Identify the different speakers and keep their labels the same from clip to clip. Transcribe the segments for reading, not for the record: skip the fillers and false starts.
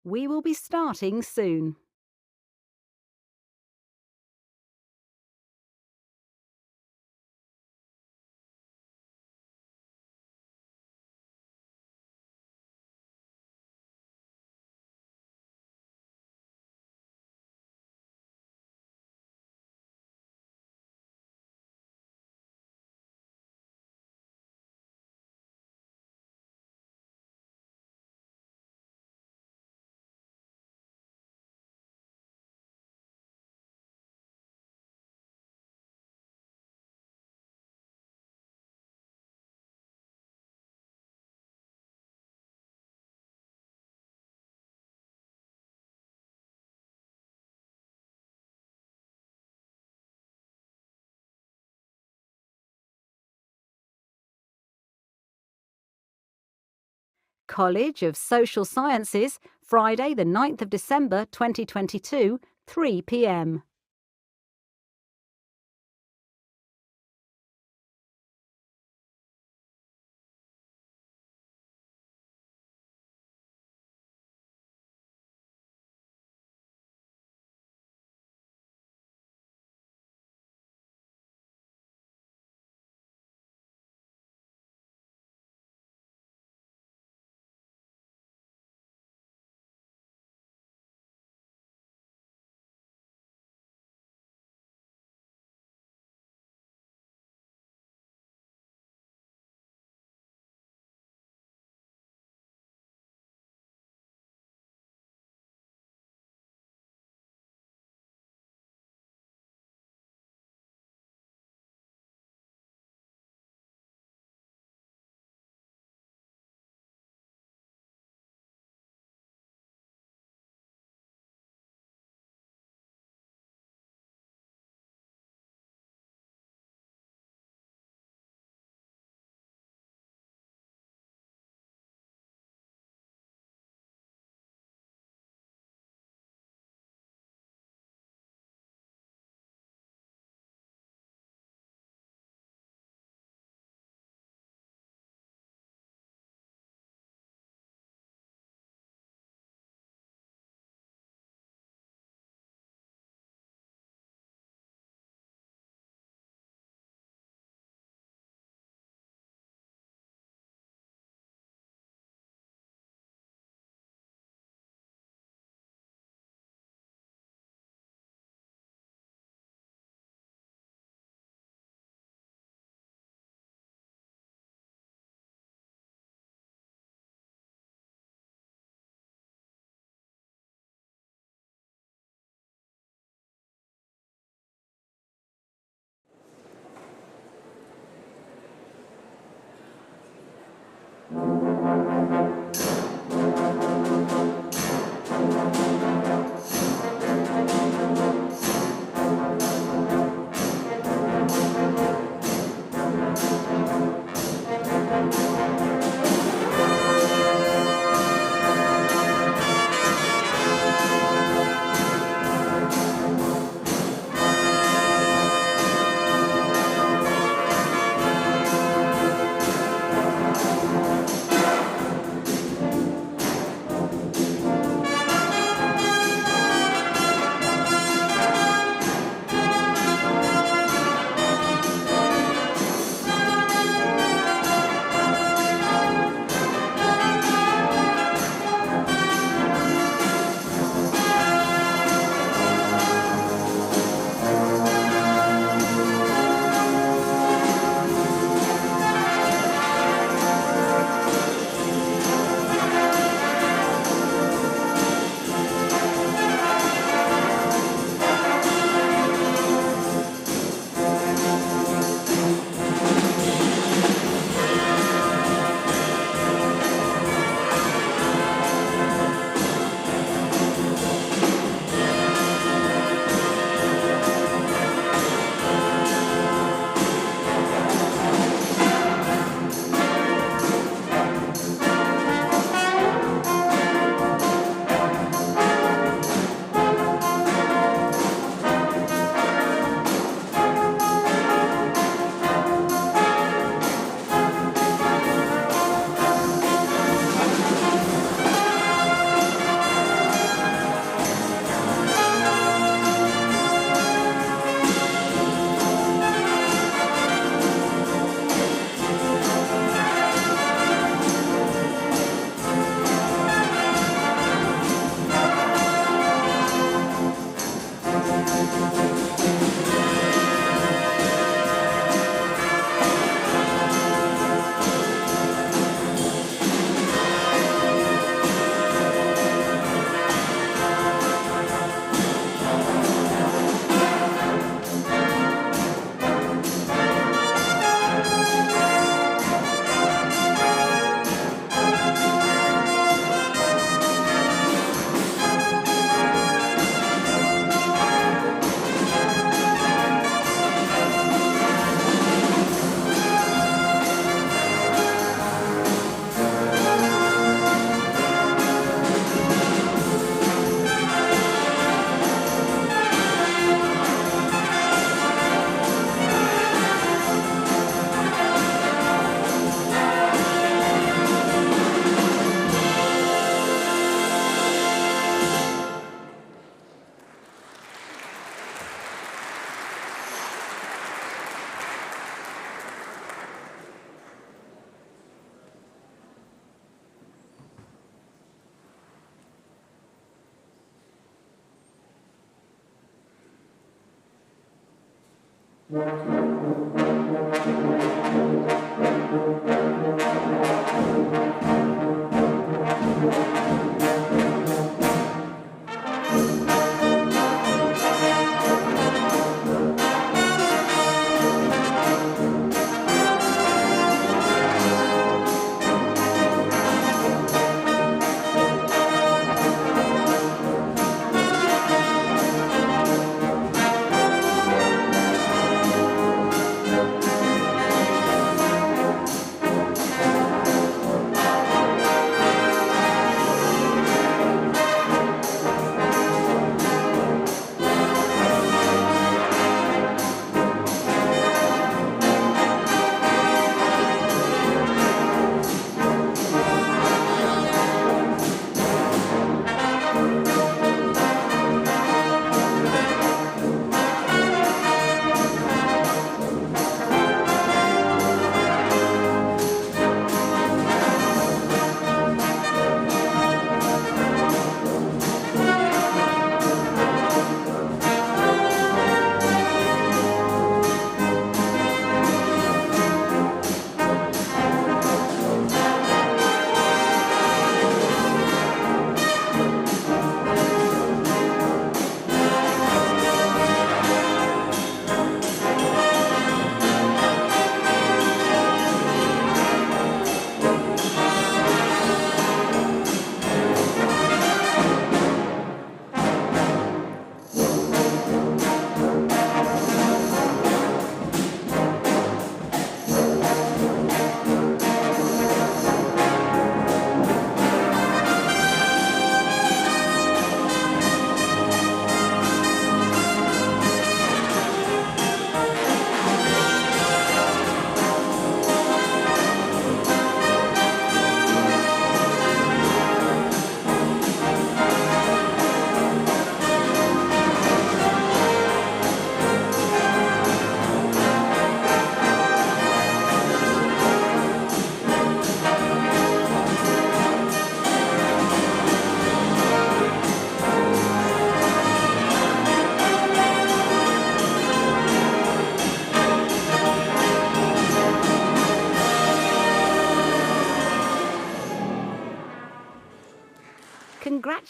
Speaker 1: We will be starting soon. College of Social Sciences, Friday the 9th of December 2022, 3 p.m.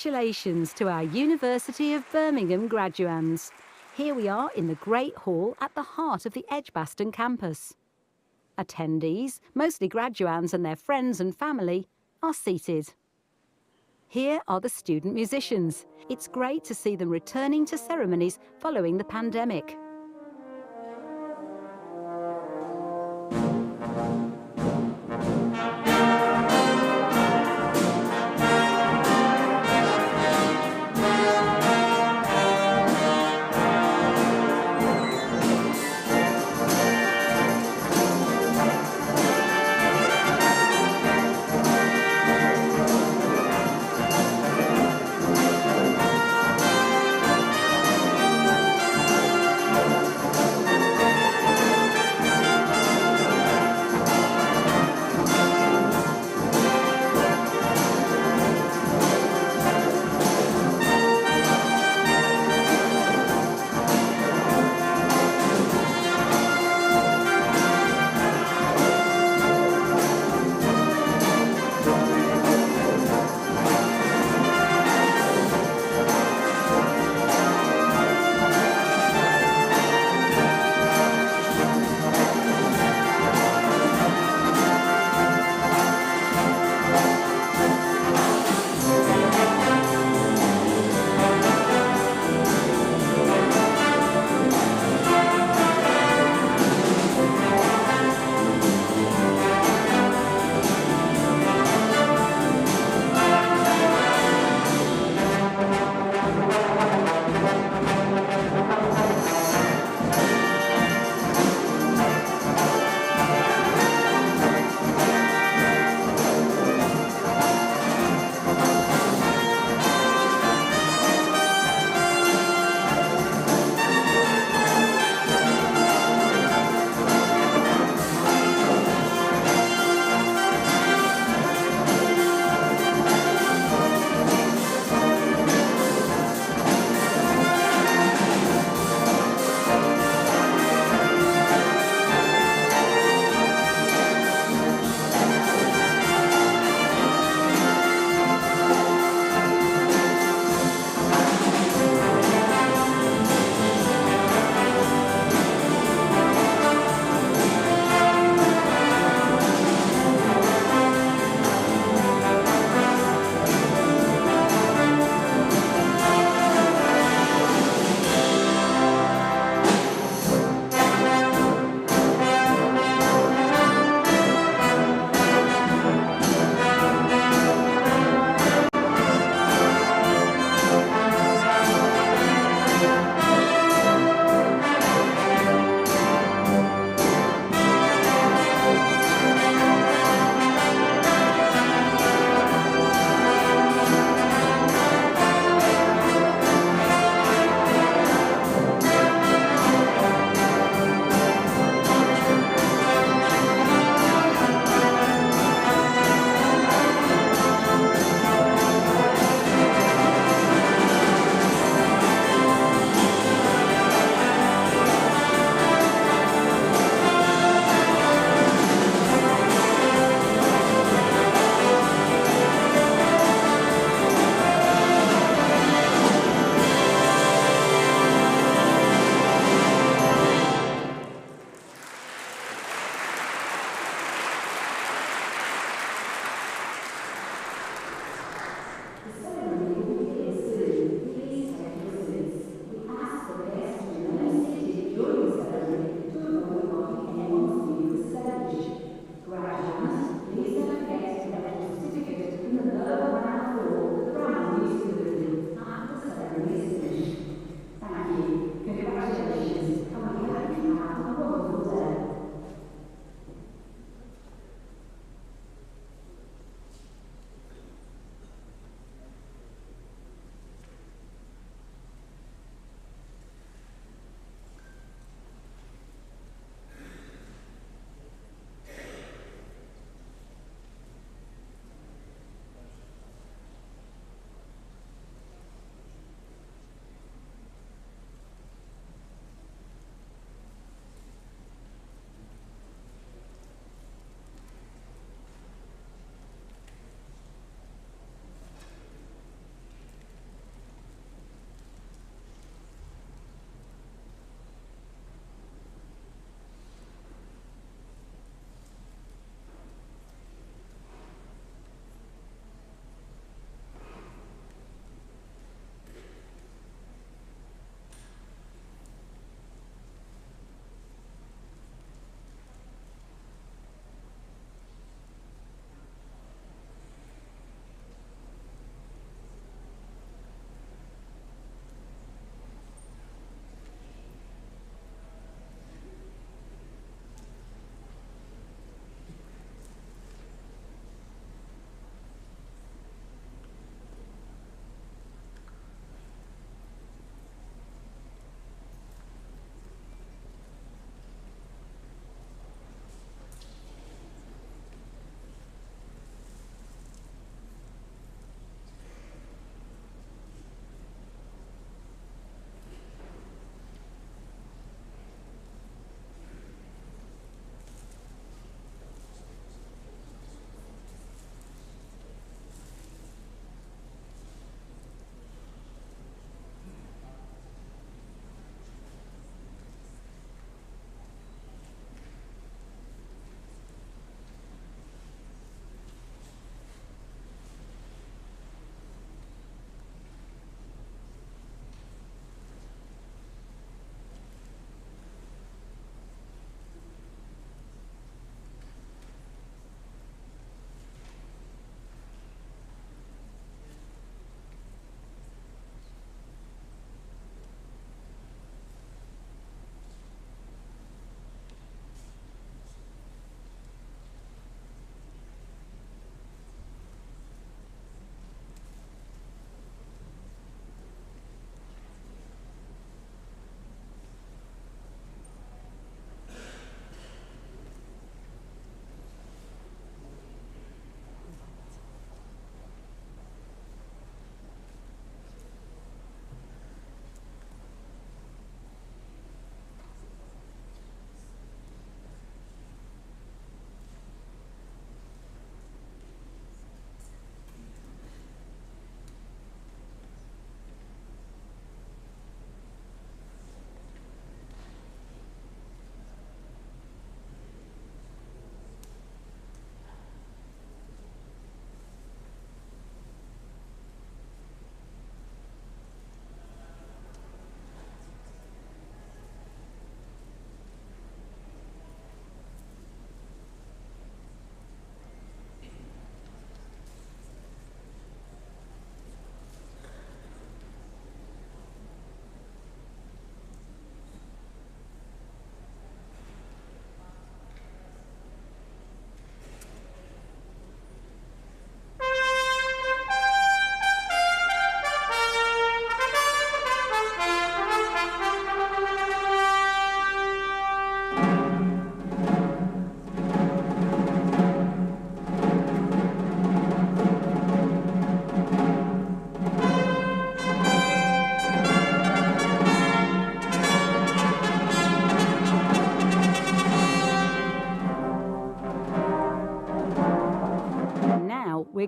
Speaker 1: Congratulations to our University of Birmingham graduands. Here we are in the Great Hall at the heart of the Edgbaston campus. Attendees, mostly graduands and their friends and family, are seated. Here are the student musicians. It's great to see them returning to ceremonies following the pandemic.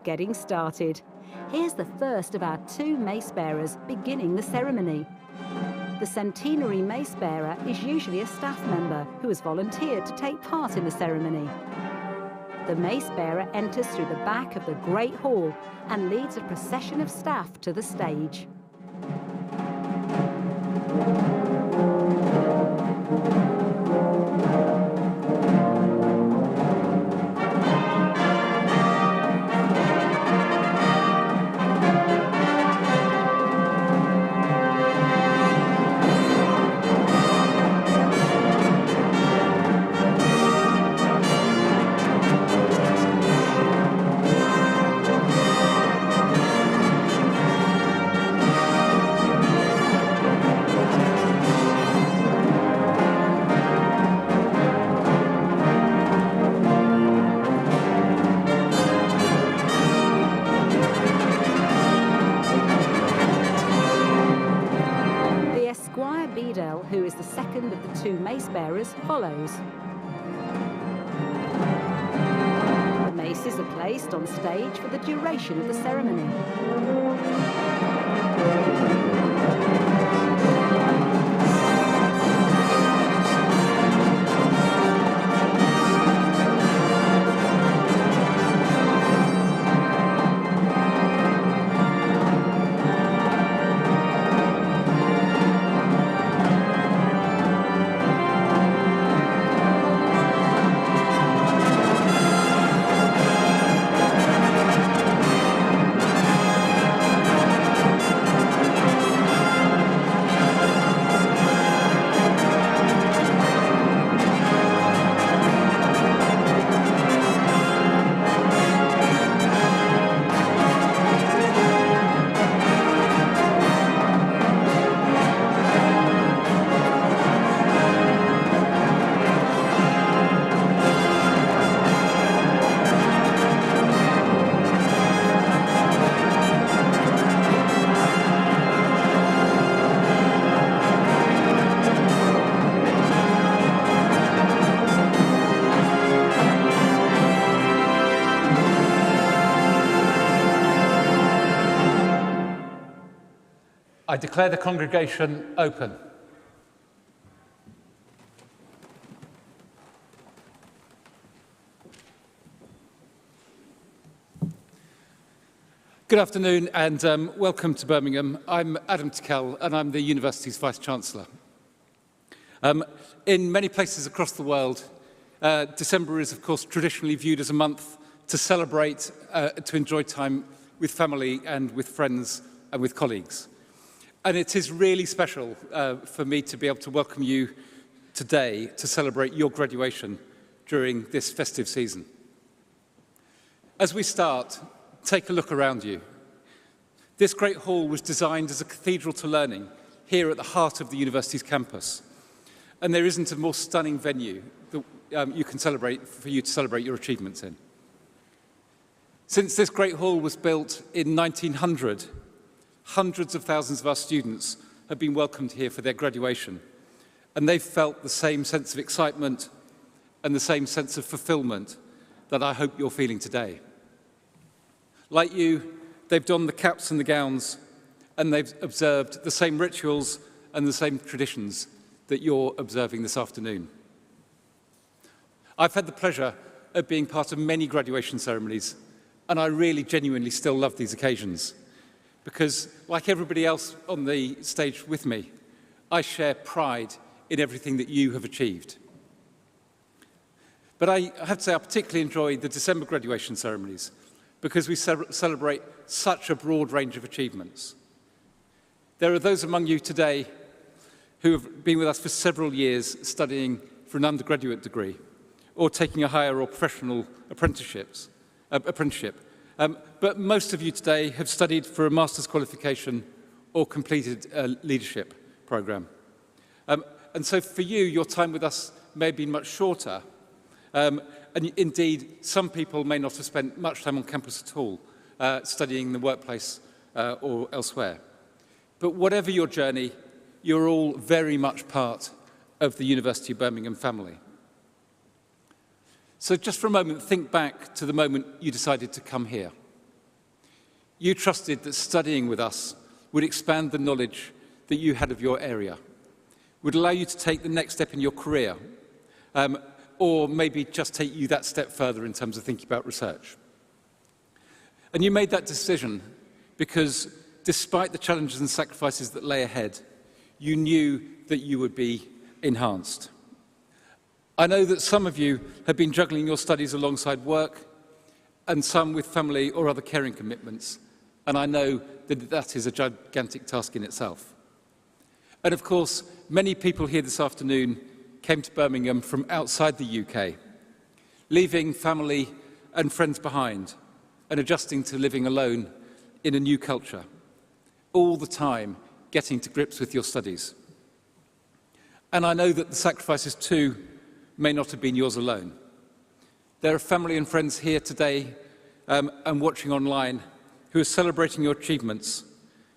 Speaker 1: getting started. Here's the first of our 2 mace bearers beginning the ceremony. The centenary mace bearer is usually a staff member who has volunteered to take part in the ceremony. The mace bearer enters through the back of the Great Hall and leads a procession of staff to the stage. Who is the second of the 2 mace bearers, follows. The maces are placed on stage for the duration of the ceremony.
Speaker 2: I declare the congregation open. Good afternoon and welcome to Birmingham. I'm Adam Tickell and I'm the university's Vice-Chancellor. In many places across the world, December is of course traditionally viewed as a month to celebrate, to enjoy time with family and with friends and with colleagues. And it is really special for me to be able to welcome you today to celebrate your graduation during this festive season. As we start, take a look around you. This great hall was designed as a cathedral to learning here at the heart of the university's campus. And there isn't a more stunning venue that you can celebrate for you to celebrate your achievements in. Since this great hall was built in 1900, hundreds of thousands of our students have been welcomed here for their graduation, and they've felt the same sense of excitement and the same sense of fulfillment that I hope you're feeling today. Like you, they've donned the caps and the gowns, and they've observed the same rituals and the same traditions that you're observing this afternoon. I've had the pleasure of being part of many graduation ceremonies, and I really genuinely still love these occasions. Because, like everybody else on the stage with me, I share pride in everything that you have achieved. But I have to say I particularly enjoy the December graduation ceremonies because we celebrate such a broad range of achievements. There are those among you today who have been with us for several years studying for an undergraduate degree or taking a higher or professional apprenticeship. But most of you today have studied for a master's qualification or completed a leadership program. And so for you, your time with us may have been much shorter. And indeed, some people may not have spent much time on campus at all, studying in the workplace or elsewhere. But whatever your journey, you're all very much part of the University of Birmingham family. So just for a moment, think back to the moment you decided to come here. You trusted that studying with us would expand the knowledge that you had of your area, would allow you to take the next step in your career, or maybe just take you that step further in terms of thinking about research. And you made that decision because despite the challenges and sacrifices that lay ahead, you knew that you would be enhanced. I know that some of you have been juggling your studies alongside work, and some with family or other caring commitments, and I know that that is a gigantic task in itself. And of course, many people here this afternoon came to Birmingham from outside the UK, leaving family and friends behind and adjusting to living alone in a new culture, all the time getting to grips with your studies. And I know that the sacrifices too may not have been yours alone. There are family and friends here today and watching online who are celebrating your achievements,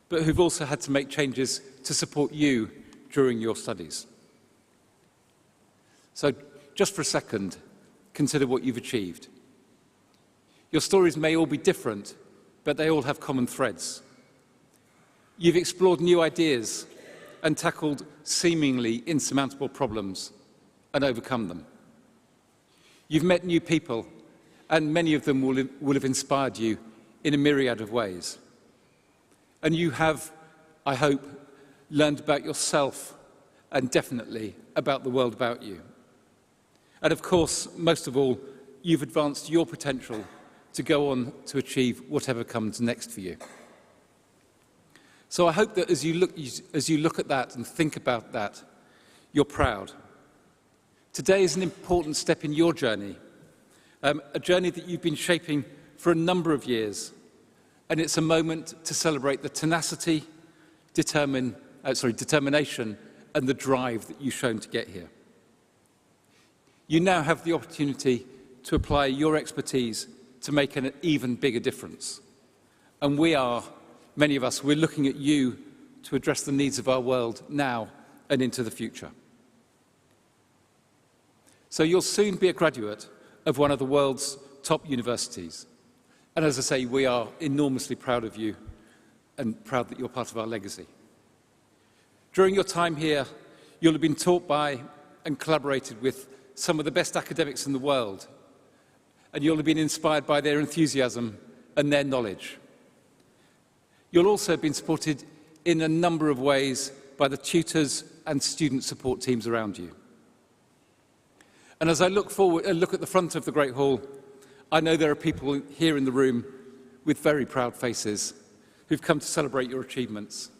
Speaker 2: but who've also had to make changes to support you during your studies. So just for a second, consider what you've achieved. Your stories may all be different, but they all have common threads. You've explored new ideas and tackled seemingly insurmountable problems and overcome them. You've met new people, and many of them will have inspired you in a myriad of ways. And you have, I hope, learned about yourself and definitely about the world about you. And of course, most of all, you've advanced your potential to go on to achieve whatever comes next for you. So I hope that as you look at that and think about that, you're proud. Today is an important step in your journey, a journey that you've been shaping for a number of years, and it's a moment to celebrate the tenacity, determination, and the drive that you've shown to get here. You now have the opportunity to apply your expertise to make an even bigger difference. And many of us, we're looking at you to address the needs of our world now and into the future. So you'll soon be a graduate of one of the world's top universities. And as I say, we are enormously proud of you and proud that you're part of our legacy. During your time here, you'll have been taught by and collaborated with some of the best academics in the world, and you'll have been inspired by their enthusiasm and their knowledge. You'll also have been supported in a number of ways by the tutors and student support teams around you. And as I look at the front of the Great Hall, I know there are people here in the room with very proud faces who've come to celebrate your achievements.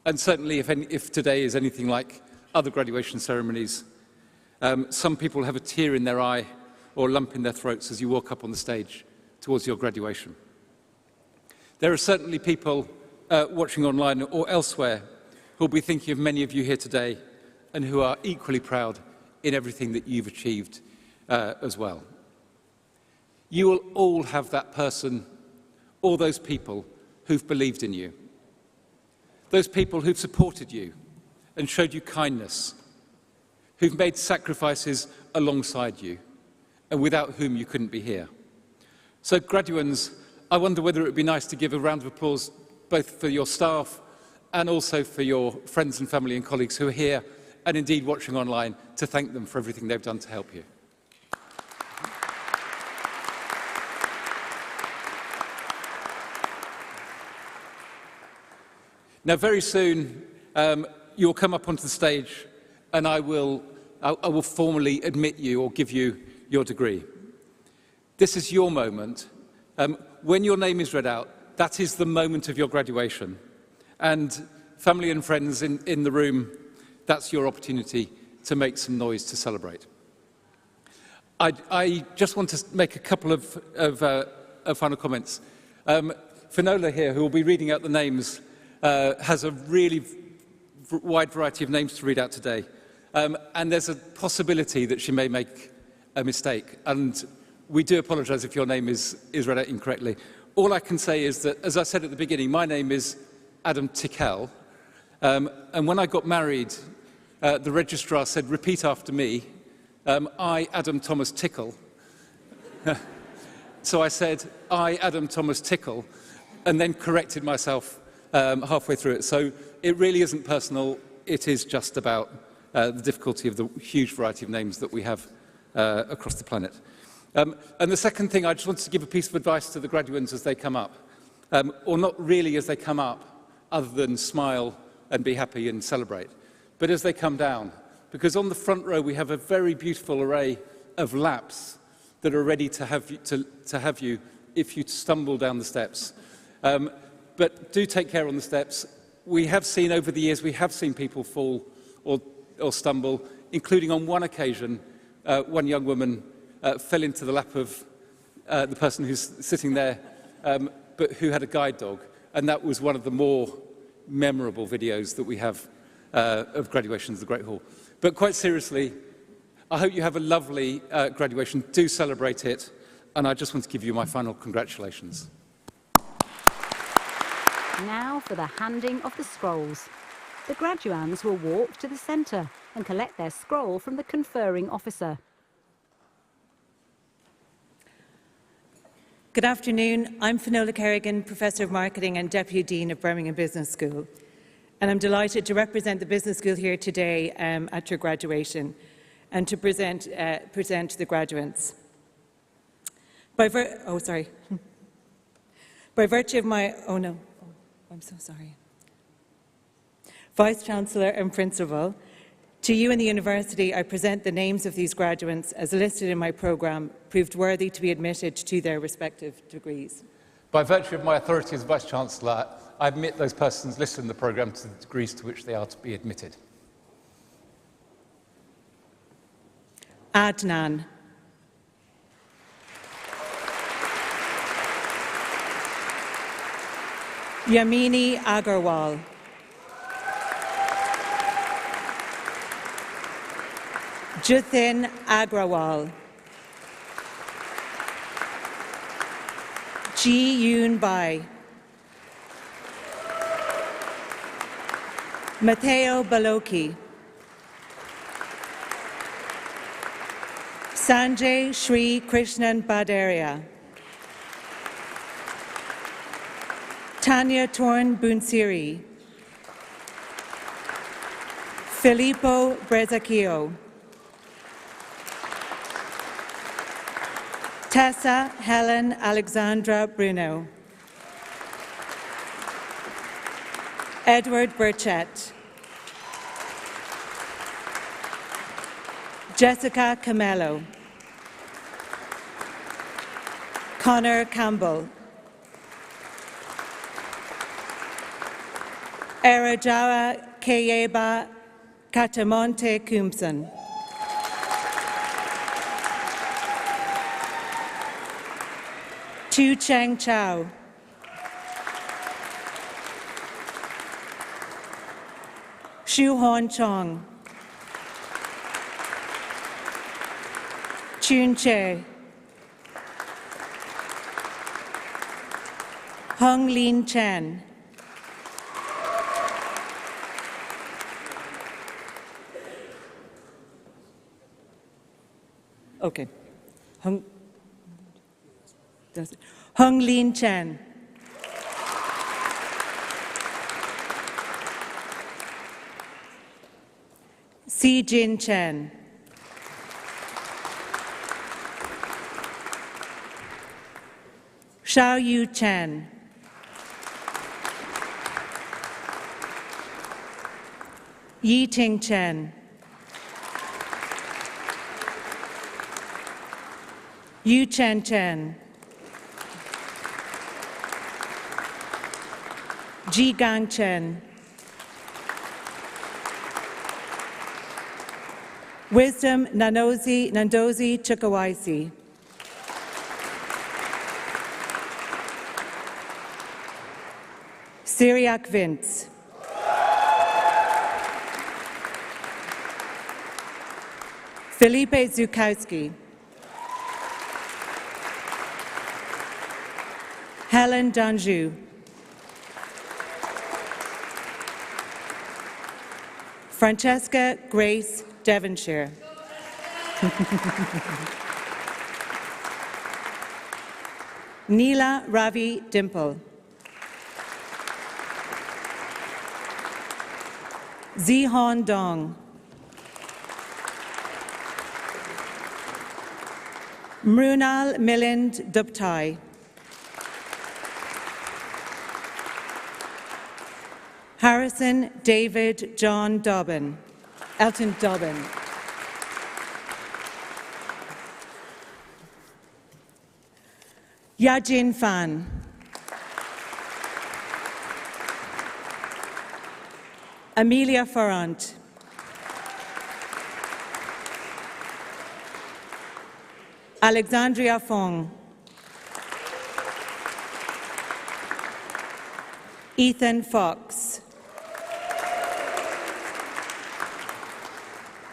Speaker 2: And certainly if today is anything like other graduation ceremonies, some people have a tear in their eye or a lump in their throats as you walk up on the stage towards your graduation. There are certainly people watching online or elsewhere who will be thinking of many of you here today and who are equally proud in everything that you've achieved as well. You will all have that person or those people who've believed in you, those people who've supported you and showed you kindness, who've made sacrifices alongside you, and without whom you couldn't be here. So graduands, I wonder whether it would be nice to give a round of applause both for your staff and also for your friends and family and colleagues who are here and indeed watching online, to thank them for everything they've done to help you. Now, very soon, you'll come up onto the stage and I will formally admit you or give you your degree. This is your moment. When your name is read out, that is the moment of your graduation. And family and friends in the room, that's your opportunity to make some noise to celebrate. I just want to make a couple of final comments. Finola here, who will be reading out the names, has a really wide variety of names to read out today. And there's a possibility that she may make a mistake. And we do apologise if your name is read out incorrectly. All I can say is that, as I said at the beginning, my name is Adam Tickell. And when I got married, the registrar said, repeat after me, I, Adam Thomas Tickell. So I said, I, Adam Thomas Tickell. and then corrected myself halfway through it. So it really isn't personal. It is just about the difficulty of the huge variety of names that we have across the planet. And the second thing, I just wanted to give a piece of advice to the graduands as they come up, or not really as they come up, other than smile and be happy and celebrate, but as they come down. Because on the front row, we have a very beautiful array of laps that are ready to have you if you stumble down the steps. But do take care on the steps. We have seen over the years, we have seen people fall or stumble, including on one occasion, one young woman fell into the lap of the person who's sitting there, but who had a guide dog. And that was one of the more memorable videos that we have of graduations at the Great Hall. But quite seriously, I hope you have a lovely graduation. Do celebrate it. And I just want to give you my final congratulations.
Speaker 1: Now for the handing of the scrolls. The graduands will walk to the centre and collect their scroll from the conferring officer.
Speaker 3: Good afternoon. I'm Finola Kerrigan, Professor of Marketing and Deputy Dean of Birmingham Business School. And I'm delighted to represent the Business School here today at your graduation and to present the graduates. By virtue of my... Oh, no. I'm so sorry. Vice-Chancellor and Principal, to you and the University, I present the names of these graduates as listed in my programme, proved worthy to be admitted to their respective degrees.
Speaker 2: By virtue of my authority as Vice-Chancellor, I admit those persons listed in the programme to the degrees to which they are to be admitted.
Speaker 3: Adnan. Yamini Agarwal. Juthin Agrawal. Ji Yoon Bai. Matteo Baloki. Sanjay Shri Krishnan Badaria. Tanya Torn Bunsiri. Filippo Brezacchio. Tessa Helen Alexandra Bruno. Edward Burchett. Jessica Camello. Connor Campbell. Erajawa Keyeba Katamonte Kumson. Tu Cheng Chow. Shu Hon Chong. Chun Che. Hung Lin Chen. Okay. Hung Lin Chen. Si Jin Chen. Xiao Yu Chen. Yi Ting Chen. Yu Chen Chen. Ji Gang Chen. Wisdom Nandozi Chukawaisi. Syriac Vince. Felipe Zukowski. Helen Danjou. Francesca Grace Devonshire. Neela Ravi Dimple. Zihan Dong, Mrunal Milind Duptai, Harrison David John Dobbin, Elton Dobbin. Yajin Fan, Amelia Farrant, Alexandria Fong, Ethan Fox,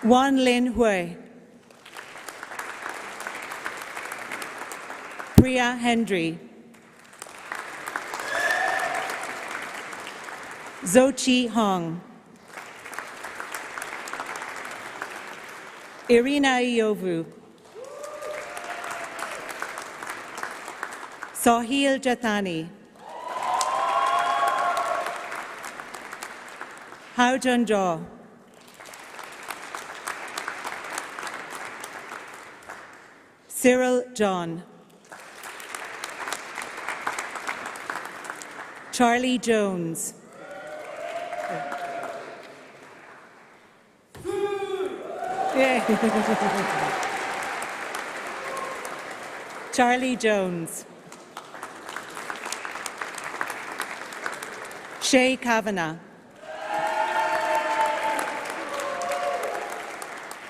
Speaker 3: Wan Lin Hui, Priya Hendry, Zochi Hong, Irina Iovu, Sahil Jathani, Hao-Jun Jaw, Cyril John, Charlie Jones, Charlie Jones, Shay Kavanagh,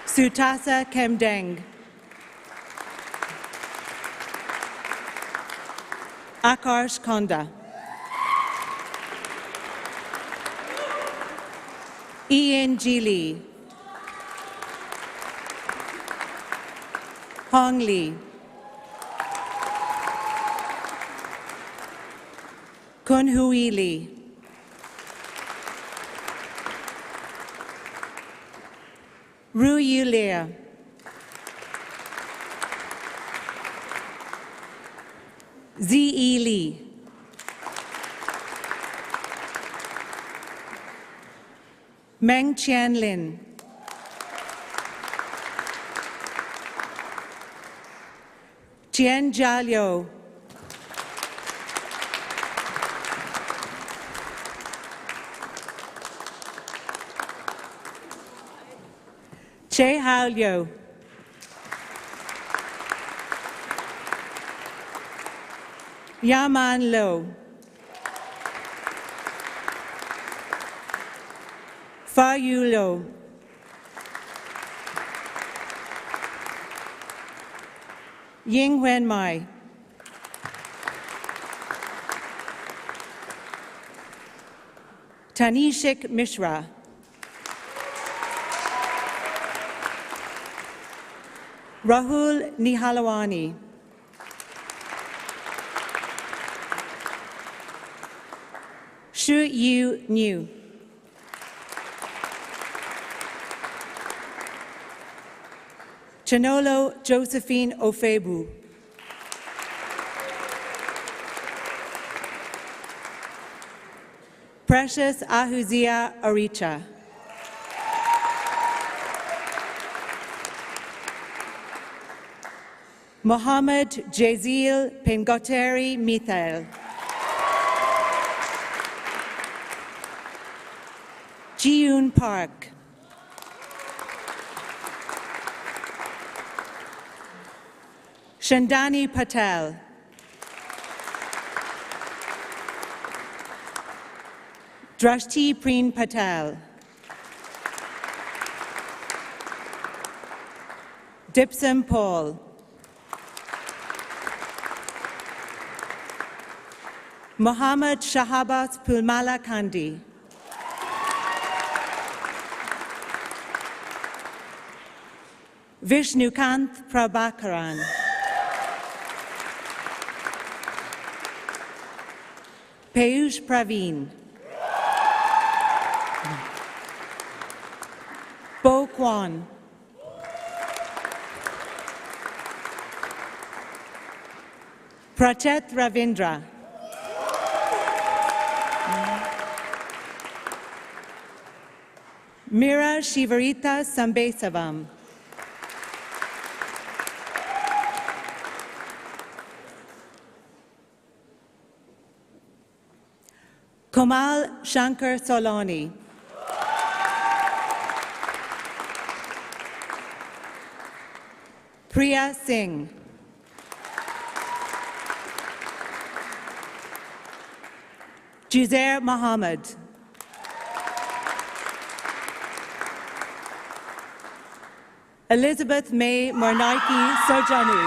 Speaker 3: Sutasa Kemdeng, Akarsh Konda, Ian G. Lee, Hong Lee, Kun Hui Lee, Ru Yu Lea, Z.E. Lee, Meng Qian Lin, Jian Jialiu, Che Hao Liu, Yaman Lo, Fa Yu Lo, Ying Wen Mai, Tanishik Mishra, Rahul Nihalawani, Shu Yu Niu, Chanolo Josephine Ofebu, Precious Ahuzia Aricha, Mohammed Jazil Pengoteri Mithail, Ji-Yoon Park, Shandani Patel, Drashti Preen Patel, Dipsum Paul, Muhammad Shahabas Pulmala Kandi, Vishnukanth Prabhakaran, Peyush Praveen, Bo Kwan, Prachet Ravindra, Mira Shivarita Sambesavam. Komal Shankar Solani. Priya Singh. Juzair Mohammed. Elizabeth May Marnaiki Sojanu.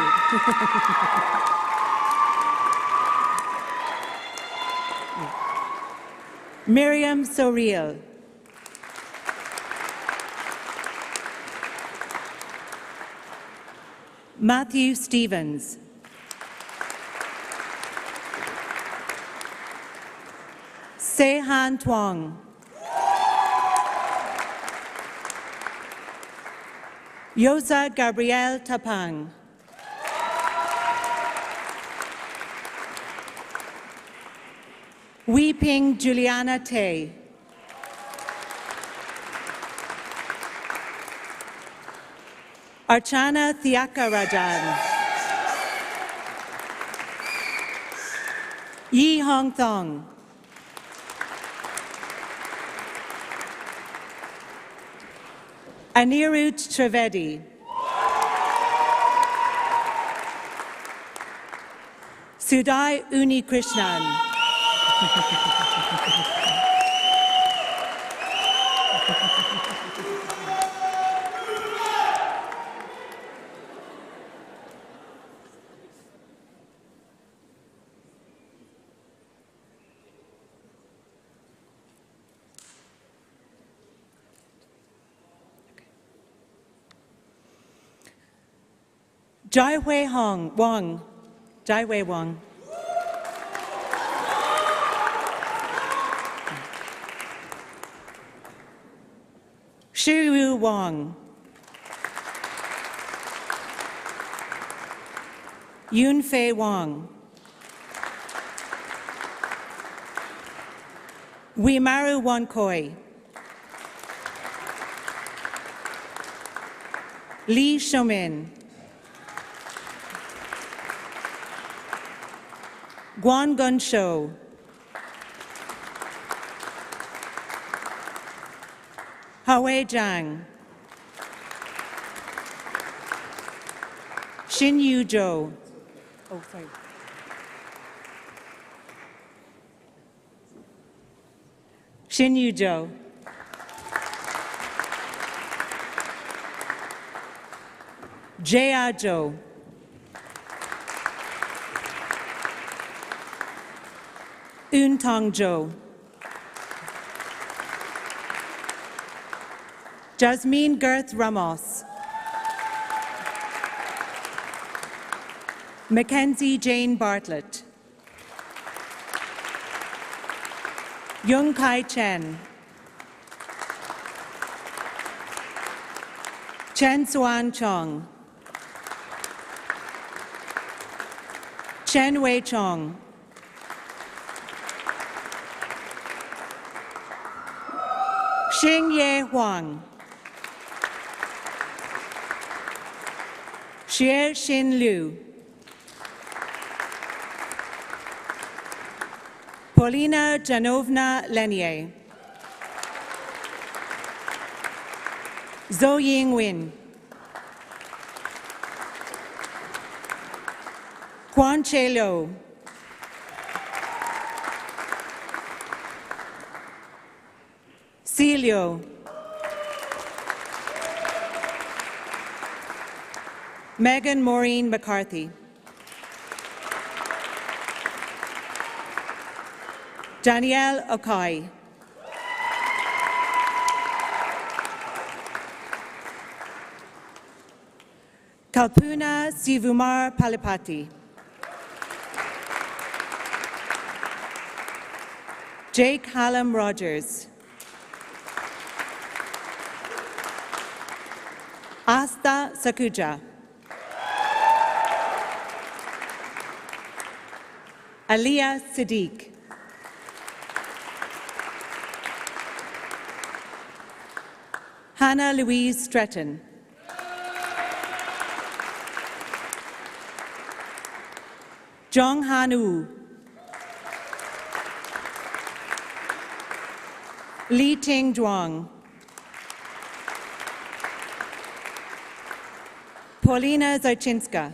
Speaker 3: Miriam Soreel. Matthew Stevens. Se-Han Tuong. Yosa Gabrielle Tapang. Weeping Juliana Tay. Archana Thiakarajan. Yi Hong Thong. Anirudh Trivedi. Sudai Unikrishnan. Jai Hui Wong. Jai Hui Wong. Shiru Wong. Yun Fei Wong. Wimaru Wankoi. Lee Shomin. Guan Gun Shou. Hawei Zhang. Xin Yu Zhou. Oh, sorry. Xin Yu Zhou. Jia Zhou. Un Tong Zhou. Jasmine Girth Ramos. Mackenzie Jane Bartlett. Young Kai Chen. Chen Suan Chong. Chen Wei Chong. Xing Ye Huang. Xie Xin Liu. Paulina Janovna Lenier. Zhou Ying Win. Quan Che Lo. Celio. Megan Maureen McCarthy. Danielle Okai. Kalpuna Sivumar Palipati. Jake Hallam Rogers. Asta Sakuja. Aliyah Siddiq. Hannah Louise Stretton. Jong Han Woo. Li Ting Duong. Paulina Zajcinska.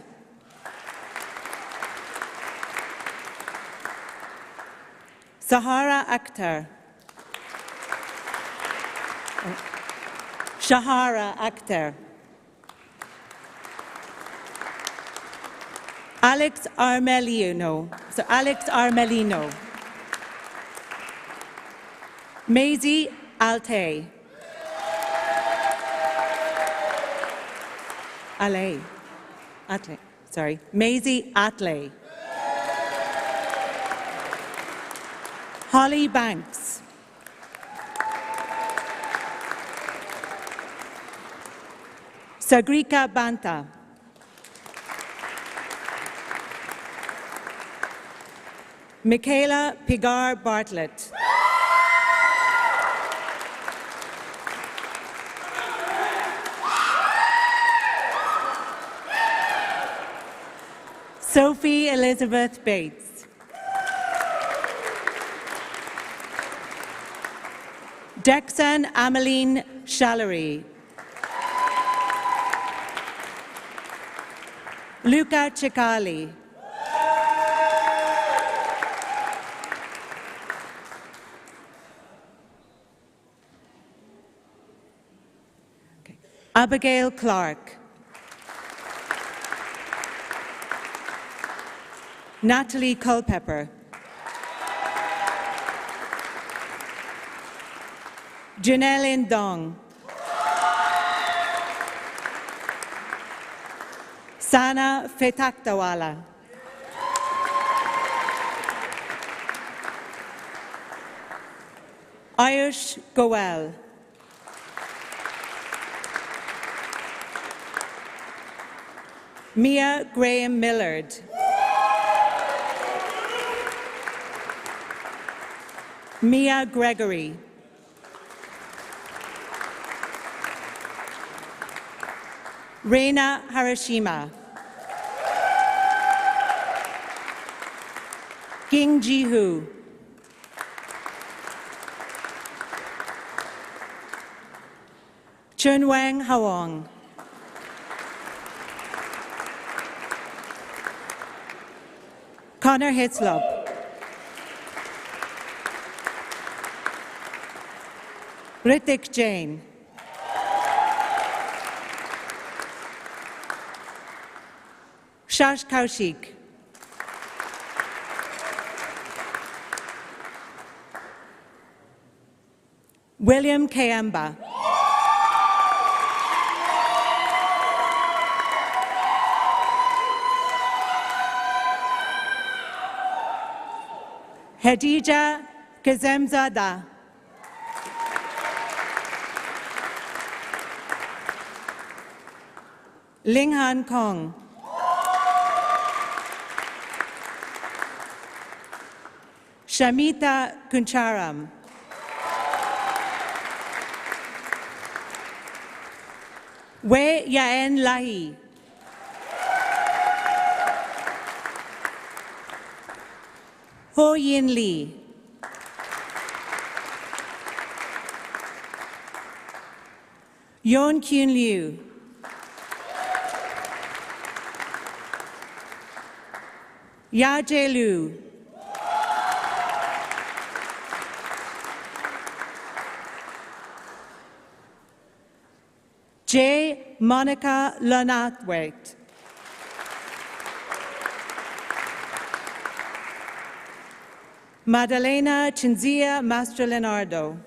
Speaker 3: Sahara Akhtar. Shahara Akhtar. Alex Armelino. Maisie Alte. Maisie Atley. Holly Banks. Sagrika Banta. Michaela Pigar Bartlett. Sophie Elizabeth Bates. Dexan Ameline Shallery. Luca Cicali. Abigail Clark. Natalie Culpepper. Janelle Dong. Sana Fetaktawala. Ayush Goel. Mia Graham Millard. Mia Gregory. Reina Harashima. Ging Ji-hu. Chunwang Hawong. Connor Hislop. Ritik Jain. Shash Kaushik. William Kayamba. Hadija Kazemzada. Linghan Kong. Shamita Kuncharam. Wei Yaen Lahi. Ho Yin Lee. Yon Kyun Liu. Ya Jae Liu. J. Monica Lonathwaite. Madalena Cinzia Mastrolenardo.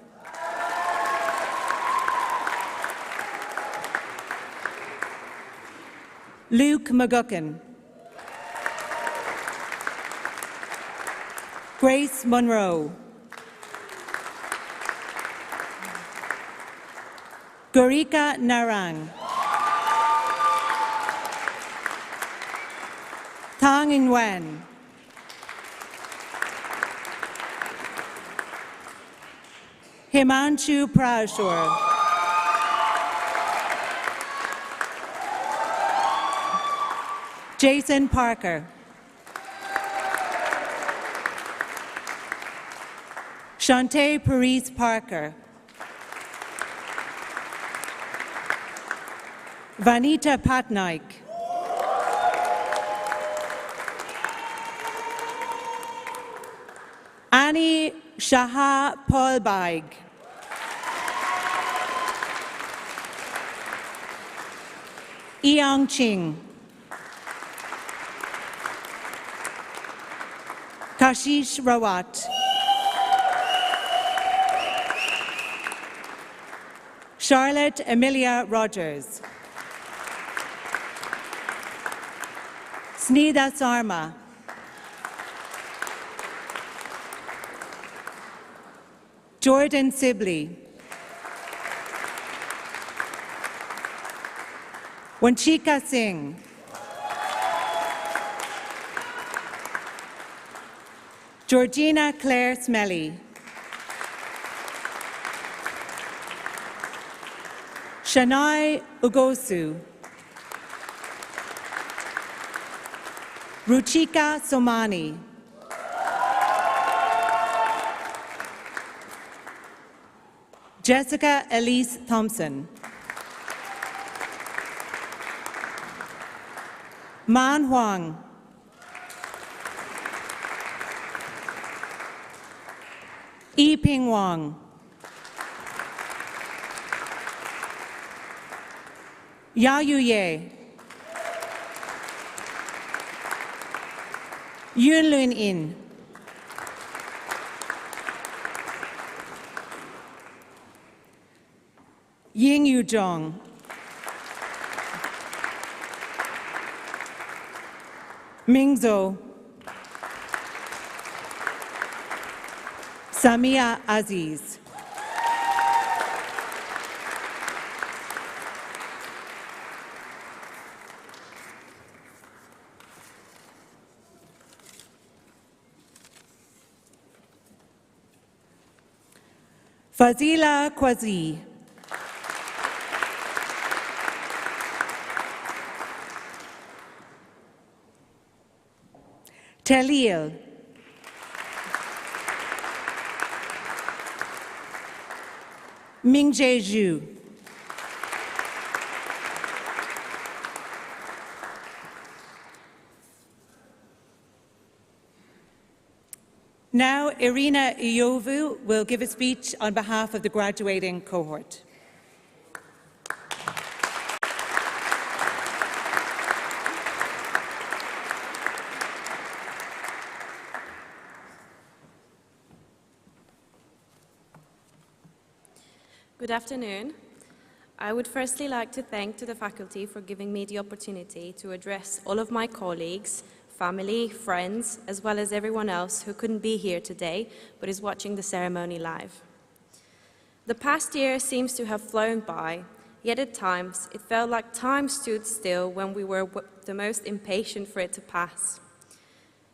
Speaker 3: Luke McGuckin. Grace Monroe. Gorika Narang. Tang Nguyen. Himanshu Prashur. Jason Parker. Shantae Parise Parker. Vanita Patnaik. Annie Shaha Paulbaig. Eong Ching. Kashish Rawat. Charlotte Emilia Rogers. Snida Sarma. Jordan Sibley. Wanchika Singh. Georgina Claire Smelly. Shania Ugosu. Ruchika Somani. Jessica Elise Thompson. Man Huang. Yi Ping Wang. Ya Yu Ye. Yun Lun In. Ying Yu Zhong. Ming Zhou. Samia Aziz. Fazila Kwazi. Talil. Mingjae Zhu. Now, Irina Iovu will give a speech on behalf of the graduating cohort.
Speaker 4: Good afternoon. I would firstly like to thank the faculty for giving me the opportunity to address all of my colleagues, family, friends, as well as everyone else who couldn't be here today but is watching the ceremony live. The past year seems to have flown by, yet at times it felt like time stood still when we were the most impatient for it to pass.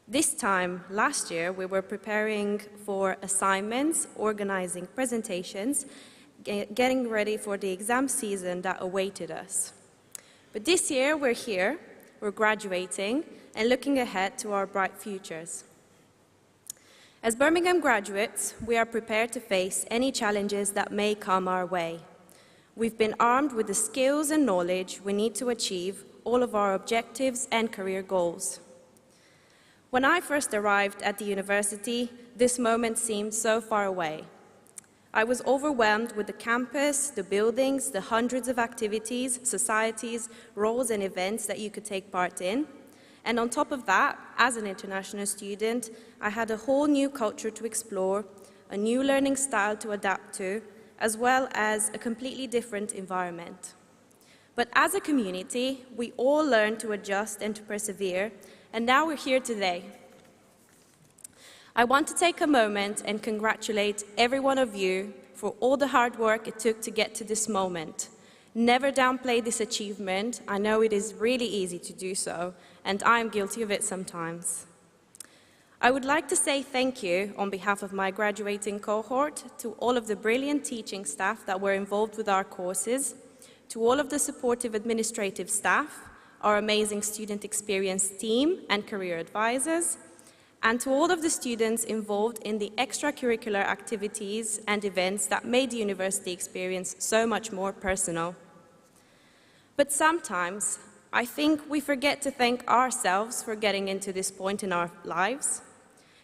Speaker 4: This time, last year, we were preparing for assignments, organizing presentations, getting ready for the exam season that awaited us. But this year, we're here, we're graduating, and looking ahead to our bright futures. As Birmingham graduates, we are prepared to face any challenges that may come our way. We've been armed with the skills and knowledge we need to achieve all of our objectives and career goals. When I first arrived at the university, this moment seemed so far away. I was overwhelmed with the campus, the buildings, the hundreds of activities, societies, roles, and events that you could take part in. And on top of that, as an international student, I had a whole new culture to explore, a new learning style to adapt to, as well as a completely different environment. But as a community, we all learned to adjust and to persevere, and now we're here today. I want to take a moment and congratulate every one of you for all the hard work it took to get to this moment. Never downplay this achievement. I know it is really easy to do so, and I'm guilty of it sometimes. I would like to say thank you on behalf of my graduating cohort to all of the brilliant teaching staff that were involved with our courses, to all of the supportive administrative staff, our amazing student experience team and career advisors, and to all of the students involved in the extracurricular activities and events that made the university experience so much more personal. But sometimes, I think we forget to thank ourselves for getting into this point in our lives.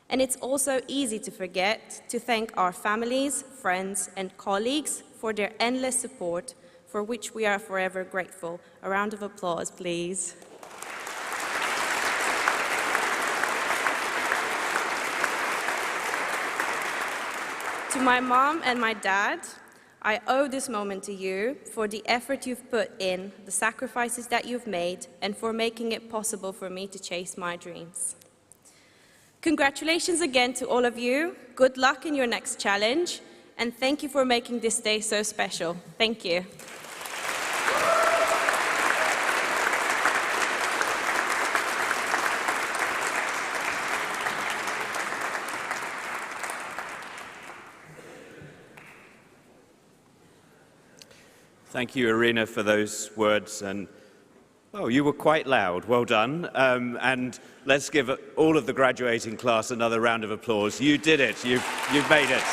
Speaker 4: And it's also easy to forget to thank our families, friends, and colleagues for their endless support, for which we are forever grateful. A round of applause, please. To my mom and my dad, I owe this moment to you for the effort you've put in, the sacrifices that you've made, and for making it possible for me to chase my dreams. Congratulations again to all of you. Good luck in your next challenge, and thank you for making this day so special. Thank you.
Speaker 5: Thank you, Irina, for those words. And oh, you were quite loud. Well done. And let's give all of the graduating class another round of applause. You did it. You've made it.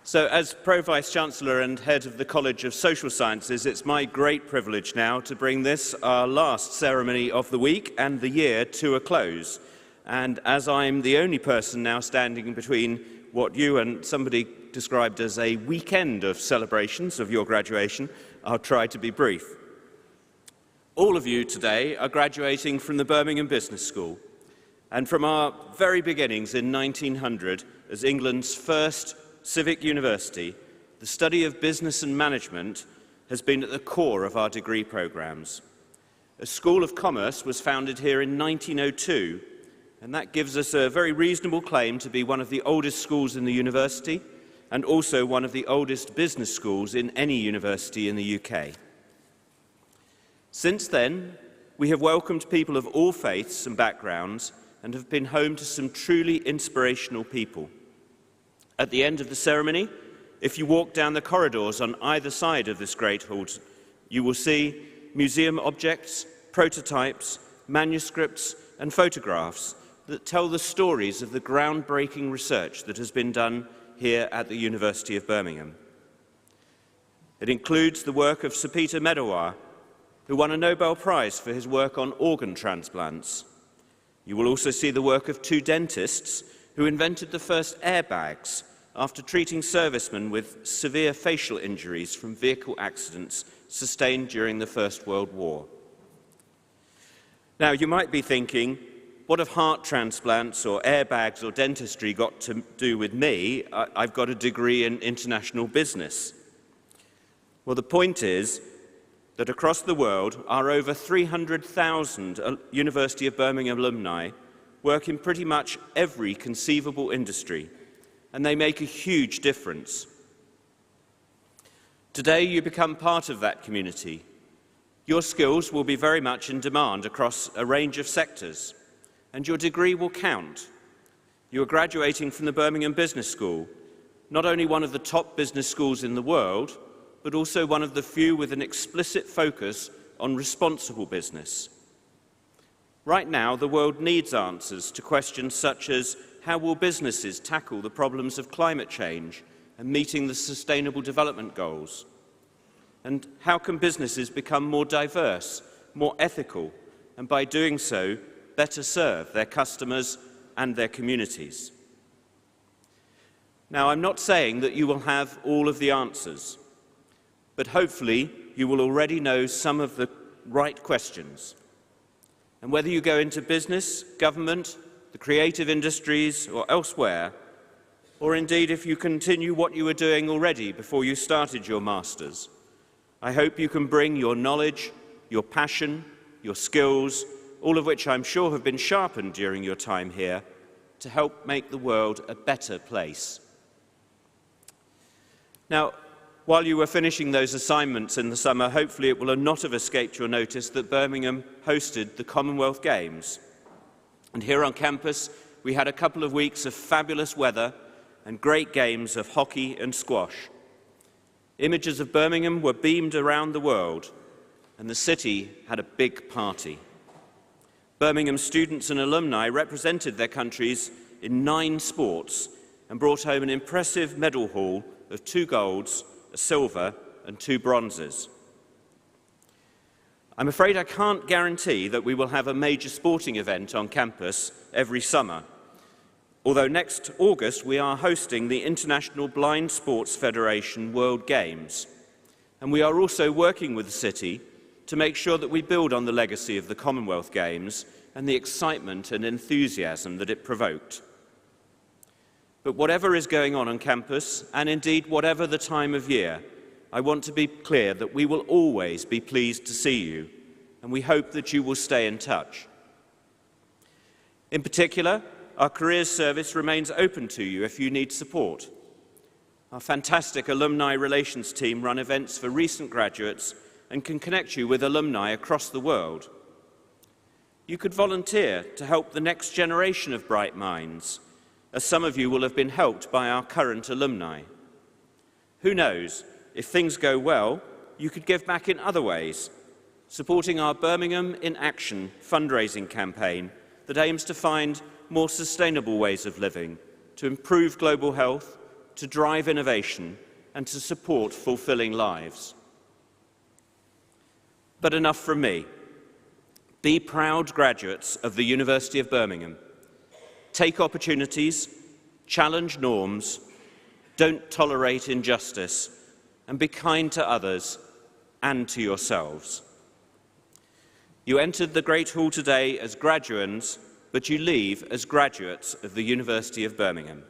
Speaker 5: So, as Pro-Vice-Chancellor and Head of the College of Social Sciences, it's my great privilege now to bring this, our last ceremony of the week and the year, to a close. And as I'm the only person now standing between what you and somebody described as a weekend of celebrations of your graduation, I'll try to be brief. All of you today are graduating from the Birmingham Business School. And from our very beginnings in 1900, as England's first civic university, the study of business and management has been at the core of our degree programmes. A School of Commerce was founded here in 1902, and that gives us a very reasonable claim to be one of the oldest schools in the university and also one of the oldest business schools in any university in the UK. Since then, we have welcomed people of all faiths and backgrounds and have been home to some truly inspirational people. At the end of the ceremony, if you walk down the corridors on either side of this great hall, you will see museum objects, prototypes, manuscripts, and photographs that tell the stories of the groundbreaking research that has been done here at the University of Birmingham. It includes the work of Sir Peter Medawar, who won a Nobel Prize for his work on organ transplants. You will also see the work of two dentists who invented the first airbags after treating servicemen with severe facial injuries from vehicle accidents sustained during the First World War. Now, you might be thinking, what have heart transplants or airbags or dentistry got to do with me? I've got a degree in international business. Well, the point is that across the world, our over 300,000 University of Birmingham alumni work in pretty much every conceivable industry, and they make a huge difference. Today, you become part of that community. Your skills will be very much in demand across a range of sectors, and your degree will count. You are graduating from the Birmingham Business School, not only one of the top business schools in the world, but also one of the few with an explicit focus on responsible business. Right now, the world needs answers to questions such as how will businesses tackle the problems of climate change and meeting the Sustainable Development Goals? And how can businesses become more diverse, more ethical, and by doing so, better serve their customers and their communities? Now, I'm not saying that you will have all of the answers, but hopefully you will already know some of the right questions. And whether you go into business, government, the creative industries, or elsewhere, or indeed if you continue what you were doing already before you started your Masters, I hope you can bring your knowledge, your passion, your skills, all of which I'm sure have been sharpened during your time here, to help make the world a better place. Now, while you were finishing those assignments in the summer, hopefully it will not have escaped your notice that Birmingham hosted the Commonwealth Games. And here on campus, we had a couple of weeks of fabulous weather and great games of hockey and squash. Images of Birmingham were beamed around the world, and the city had a big party. Birmingham students and alumni represented their countries in 9 sports and brought home an impressive medal haul of 2 golds, a silver and 2 bronzes. I'm afraid I can't guarantee that we will have a major sporting event on campus every summer, although next August we are hosting the International Blind Sports Federation World Games, and we are also working with the city to make sure that we build on the legacy of the Commonwealth Games and the excitement and enthusiasm that it provoked. But whatever is going on campus, and indeed whatever the time of year, I want to be clear that we will always be pleased to see you, and we hope that you will stay in touch. In particular, our careers service remains open to you if you need support. Our fantastic alumni relations team run events for recent graduates and can connect you with alumni across the world. You could volunteer to help the next generation of bright minds, as some of you will have been helped by our current alumni. Who knows, if things go well, you could give back in other ways, supporting our Birmingham in Action fundraising campaign that aims to find more sustainable ways of living, to improve global health, to drive innovation, and to support fulfilling lives. But enough from me. Be proud graduates of the University of Birmingham. Take opportunities, challenge norms, don't tolerate injustice, and be kind to others and to yourselves. You entered the Great Hall today as graduands, but you leave as graduates of the University of Birmingham.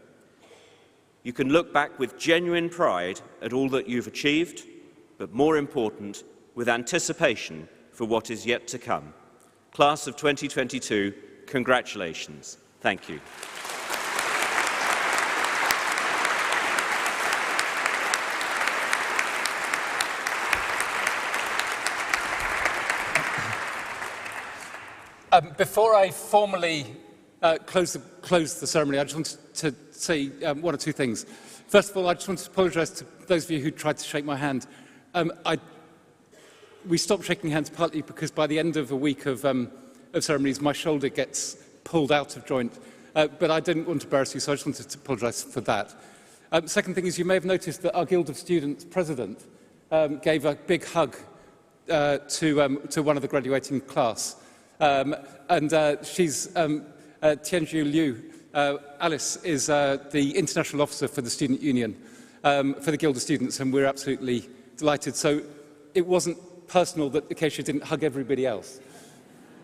Speaker 5: You can look back with genuine pride at all that you've achieved, but more important, with anticipation for what is yet to come. Class of 2022, congratulations. Thank you.
Speaker 2: Before I formally close the ceremony, I just wanted to say 1 or 2 things. First of all, I just want to apologise to those of you who tried to shake my hand. We stopped shaking hands partly because by the end of a week of ceremonies, my shoulder gets pulled out of joint. But I didn't want to embarrass you, so I just wanted to apologise for that. Second thing is, you may have noticed that our Guild of Students president gave a big hug to one of the graduating class. She's Tianju Liu. Alice is the international officer for the Student Union, for the Guild of Students, and we're absolutely delighted. So it wasn't personal that Acacia didn't hug everybody else.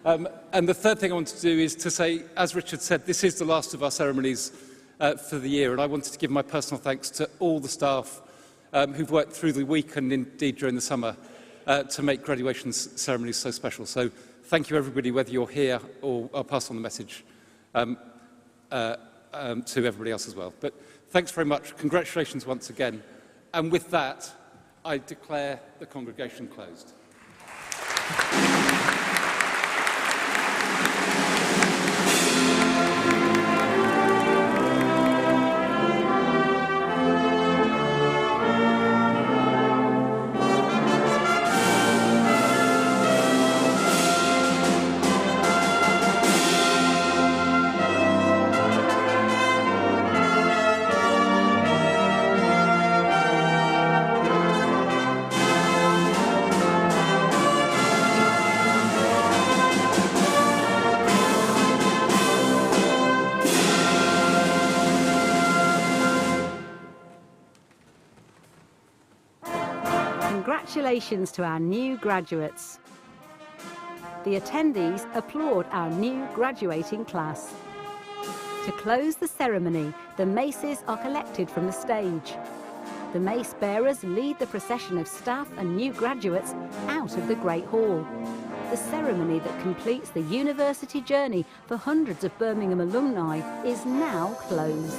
Speaker 2: And the third thing I want to do is to say, as Richard said, this is the last of our ceremonies for the year, and I wanted to give my personal thanks to all the staff who've worked through the week and indeed during the summer to make graduation ceremonies so special. So thank you, everybody, whether you're here or I'll pass on the message to everybody else as well. But thanks very much. Congratulations once again. And with that, I declare the congregation closed.
Speaker 1: Congratulations to our new graduates. The attendees applaud our new graduating class. To close the ceremony, the maces are collected from the stage. The mace bearers lead the procession of staff and new graduates out of the Great Hall. The ceremony that completes the university journey for hundreds of Birmingham alumni is now closed.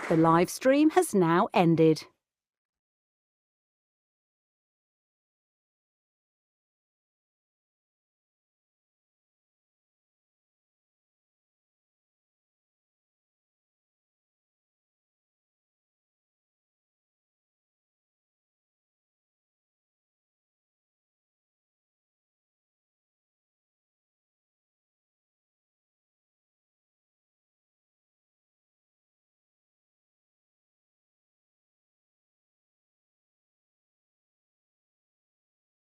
Speaker 1: The live stream has now ended.